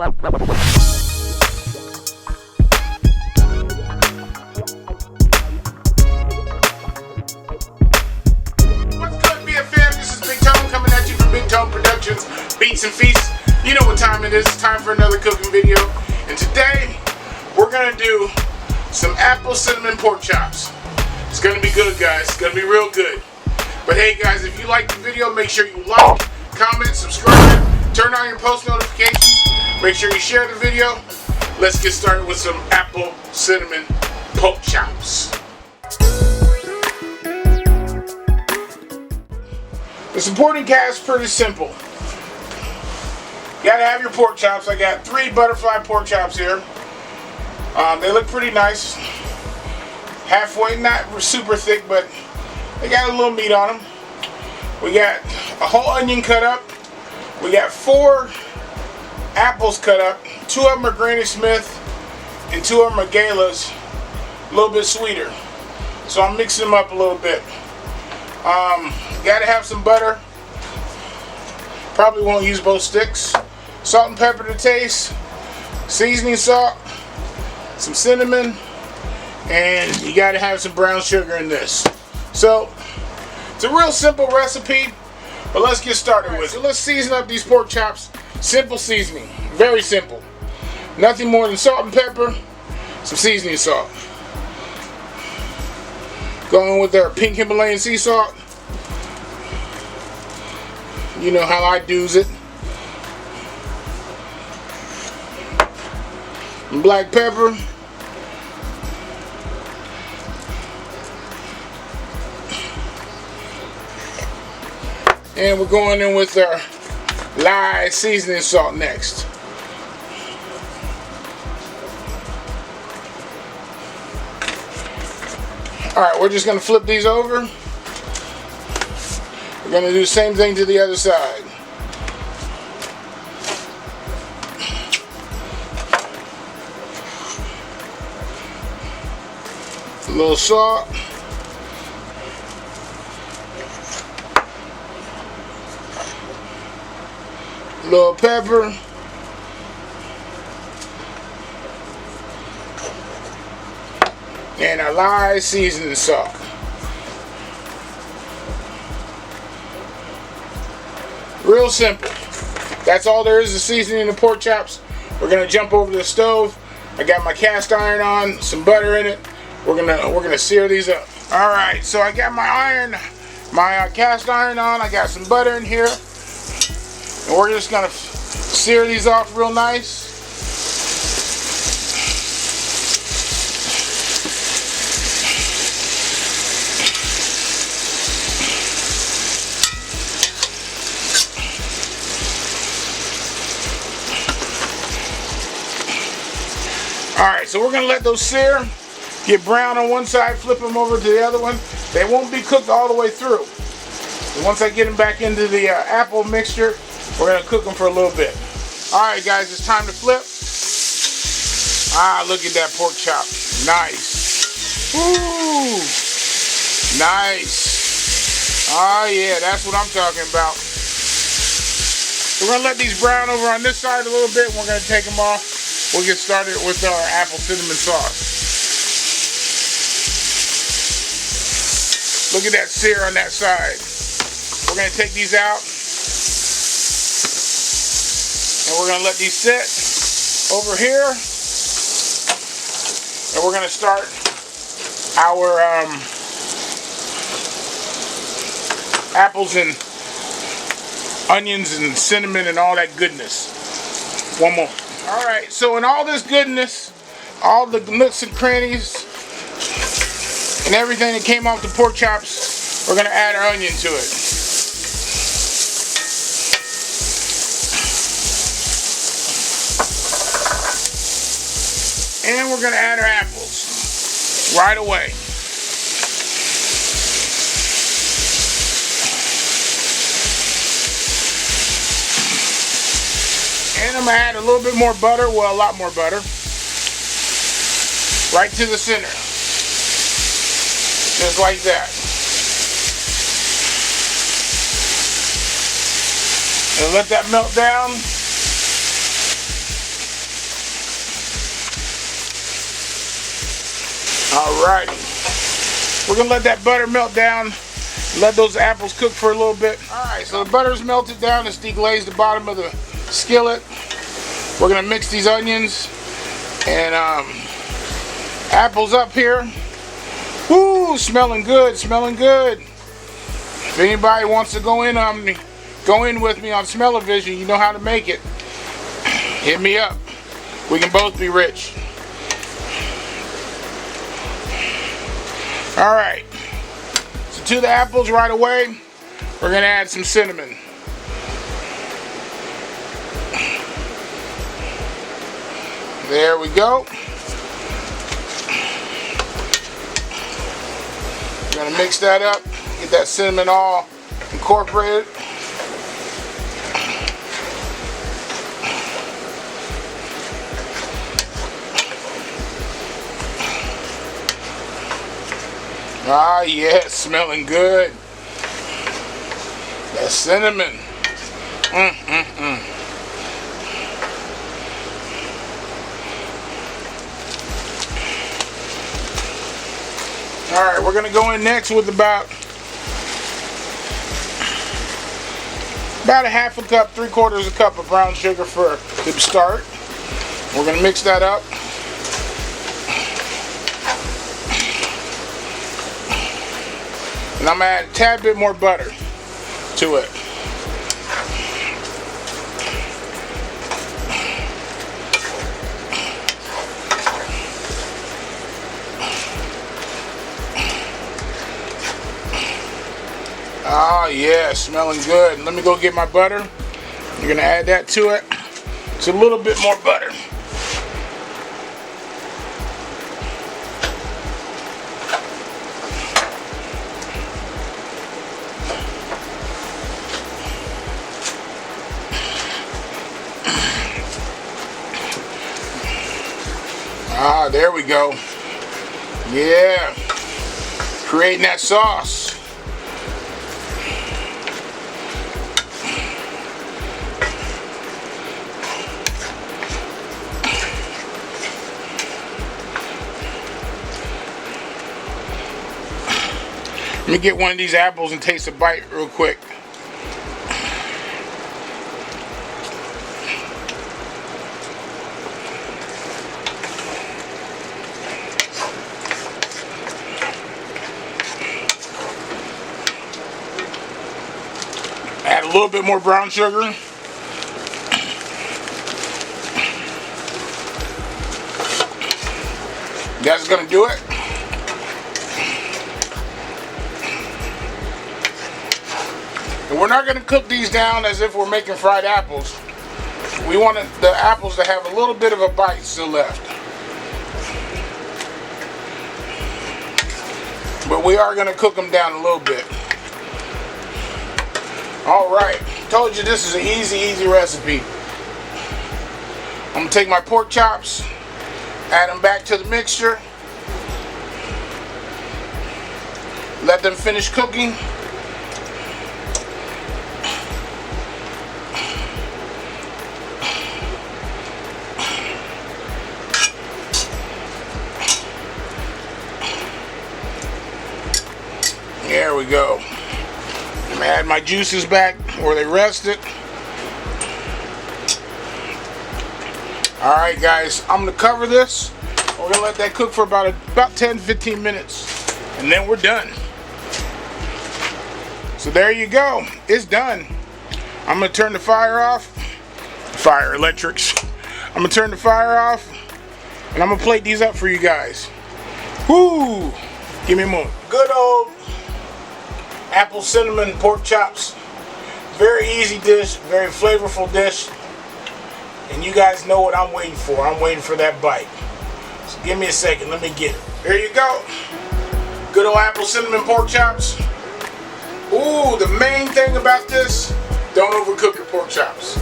BFM? This is Bigtone coming at you from Bigtone Productions, Beats and Feasts. You know what time it is. It's time for another cooking video. And today, we're going to do some apple cinnamon pork chops. It's going to be good, guys. It's going to be real good. But hey, guys, if you like the video, make sure you like, comment, subscribe, turn on your post notifications. Make sure you share the video. Let's get started with some apple cinnamon pork chops. The supporting cast is pretty simple. You gotta have your pork chops. I got 3 butterfly pork chops here. They look pretty nice. Halfway, not super thick, but they got a little meat on them. We got a whole onion cut up. We got 4 apples cut up. 2 of them are Granny Smith and 2 of them are Gala's. A little bit sweeter. So I'm mixing them up a little bit. Gotta have some butter. Probably won't use both sticks. Salt and pepper to taste. Seasoning salt. Some cinnamon. And you gotta have some brown sugar in this. So it's a real simple recipe, but let's get started with it. So let's season up these pork chops. Simple seasoning. Very simple. Nothing more than salt and pepper. Some seasoning salt. Going with our pink Himalayan sea salt. You know how I do's it. And black pepper. And we're going in with our live seasoning salt next. Alright, we're just going to flip these over. We're going to do the same thing to the other side. A little salt. A little pepper. And a live seasoning salt. Real simple. That's all there is to seasoning the pork chops. We're gonna jump over to the stove. I got my cast iron on, some butter in it. We're gonna sear these up. All right, so I got my cast iron on. I got some butter in here, and we're just gonna sear these off real nice. Alright, so we're going to let those sear, get brown on one side, flip them over to the other one. They won't be cooked all the way through. And once I get them back into the apple mixture, we're going to cook them for a little bit. Alright guys, it's time to flip. Ah, look at that pork chop. Nice. Ooh. Nice. Oh yeah, that's what I'm talking about. So we're going to let these brown over on this side a little bit. We're going to take them off. We'll get started with our apple cinnamon sauce. Look at that sear on that side. We're going to take these out. And we're going to let these sit over here. And we're going to start our apples and onions and cinnamon and all that goodness. One more. Alright, so in all this goodness, all the nooks and crannies, and everything that came off the pork chops, we're going to add our onion to it. And we're going to add our apples right away. And I'm going to add a little bit more butter, well, a lot more butter, right to the center. Just like that. And let that melt down. Alrighty. We're gonna let that butter melt down. Let those apples cook for a little bit. Alright, so the butter's melted down. It's deglazed the bottom of the skillet. We're gonna mix these onions and apples up here. Woo, smelling good, smelling good. If anybody wants to go in with me on smell-o-vision, you know how to make it. Hit me up. We can both be rich. Alright. So to the apples right away, we're gonna add some cinnamon. There we go. We're gonna mix that up, get that cinnamon all incorporated. Ah, yeah, smelling good. That cinnamon. Alright, we're going to go in next with about a half a cup, 3/4 a cup of brown sugar for the start. We're going to mix that up. And I'm going to add a tad bit more butter to it. Oh yeah, smelling good. Let me go get my butter. You're gonna add that to it. It's a little bit more butter. Ah, there we go. Yeah, creating that sauce. Let me get one of these apples and taste a bite real quick. Add a little bit more brown sugar. That's gonna do it. And we're not going to cook these down as if we're making fried apples. We want the apples to have a little bit of a bite still left. But we are going to cook them down a little bit. Alright, told you this is an easy recipe. I'm going to take my pork chops, add them back to the mixture, let them finish cooking. There we go. I'm gonna add my juices back where they rested. Alright guys, I'm gonna cover this. We're gonna let that cook for about 10-15 minutes and then we're done. So there you go. It's done. I'm gonna turn the fire off. Fire electrics. I'm gonna turn the fire off and I'm gonna plate these up for you guys. Woo! Give me a moment. Good old apple cinnamon pork chops. Very easy dish, very flavorful dish. And you guys know what I'm waiting for. I'm waiting for that bite. So give me a second, let me get it. There you go. Good old apple cinnamon pork chops. Ooh, the main thing about this, don't overcook your pork chops.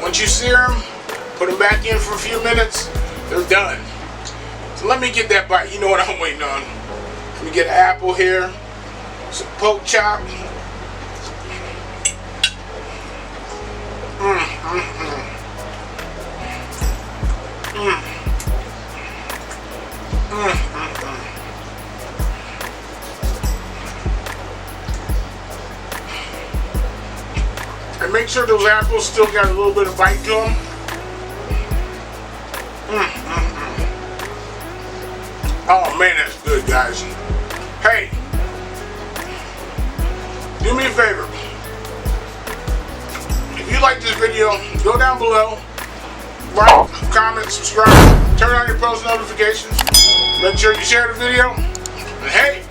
Once you sear them, put them back in for a few minutes, they're done. So let me get that bite. You know what I'm waiting on. Let me get an apple here. Some pork chop. Make sure those apples still got a little bit of bite to them. Oh man, that's good, guys. Hey, do me a favor. If you like this video, go down below, like, comment, subscribe, turn on your post notifications, make sure you share the video. And hey,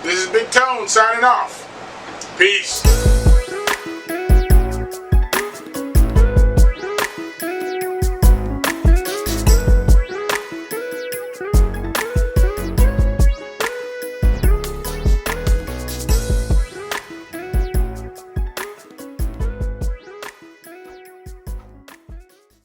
this is Bigtone signing off. Peace.